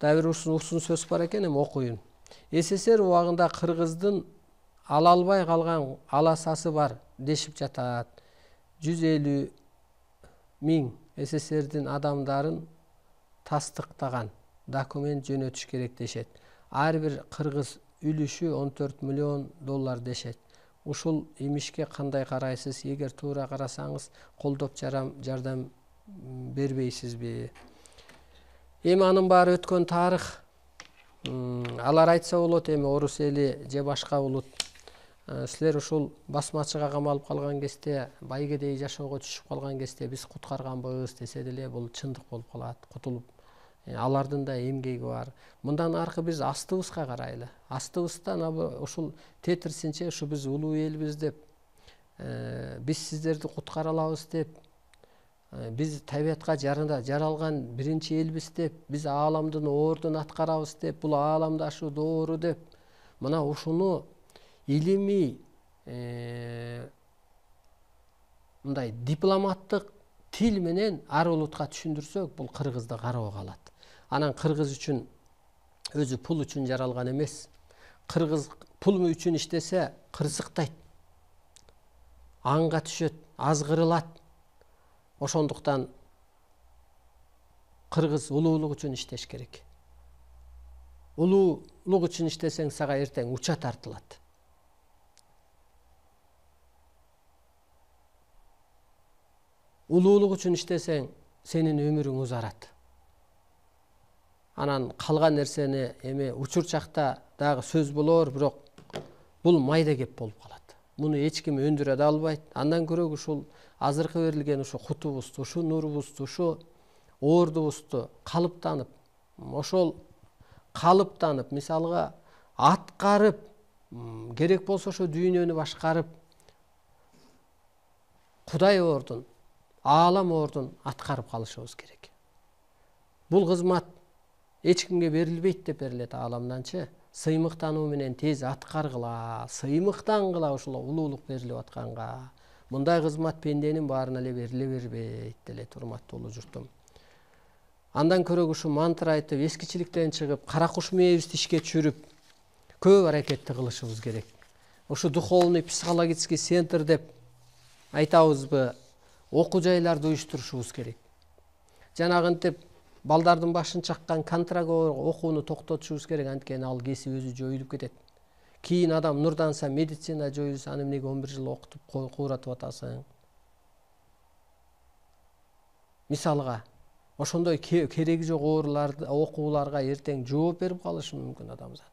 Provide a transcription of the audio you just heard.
дагы бир ушун сөз бар экен, эми окуйун. СССР убагында кыргыздын ала албай калган аласасы бар дешип жатат. 150 миң СССРдин адамдарын тастыктаган документ жөнөтүш керек дешет. Ар бир кыргыз үлүшү 14 миллион доллар дешет. Ушул имишке кандай карайсыз? Эгер туура карасаңыз, колдоп жардам бербейсизби? Эми анын баары өткөн тарых. Алар айтса болот, эми орус эли же башка улут. Силер ушул басмачыга камалып калган кезде, байгедей жашоого түшүп калган кезде биз куткарганбыз десе деле, бул чындык болуп калат. Кутулуп, алардын да эмгеги бар. Мындан аркы биз астыбызга карайлы. Астыбыздан ушул тетирсинче ушу биз улуу элбиз деп, биз сиздерди куткара алабыз деп, биз табиатка жаралган биринчи элбиз деп, биз ааламдын ордун аткарабыз деп, бул ааламдашуу доору деп, мына ушуну илимий мындай дипломаттык тил менен ар улутка түшүндүрсөк, бул кыргызды кароого алат. Анан кыргыз үчүн өзү пул үчүн жаралган эмес. Кыргыз пул үчүн иштесе кырсыктайт, аңга түшөт, азгырылат. Ошондуктан кыргыз улуулук үчүн иштеш керек. Улуулук үчүн иштесең, сага эртең уча тартылат. Улуулук үчүн иштесең, сенин өмүрүң узарат. Анан калган нерсени эми учурчакта дагы сөз болор, бирок бул майда кеп болуп калат. Муну эч ким өндүрө да албайт. Андан көрө ушул азыркы берилген ушу кутубузду, ушу нурубузду, ушу ордубузду калыптанып, ошол калыптанып, мисалга аткарып, керек болсо ошо дүйнөнү башкарып, Кудай ордун, аалам ордун аткарып калышыбыз керек. Бул кызмат эч кимге берилбейт деп берилет ааламданчы. Сыймыктануу менен тез аткаргыла, сыймыктангыла ушул улуулук берилип атканга. Мындай кызмат пенденин баарына эле бериле бербейт деле, урматтуу журтум. Андан көрө ушу мантра айтып, эскичиликтен чыгып, кара куш мээбизди ишке түшүрүп, көп аракетти кылышыбыз керек. Ушу духовный психологический центр деп айтабызбы, окуу жайларды уюштурушубуз керек. Жанагынтип балдардын башын чаккан контрагор окууну токтотушубуз керек, анткени ал кесип өзү жоюлуп кетет. Кийин адам нурданса, медицина жоюлса, аны эмнеге 11 жыл окутуп кууратып атасың? Мисалга, ошондой кереги жок окууларга эртең жооп берип калышы мүмкүн адамзат.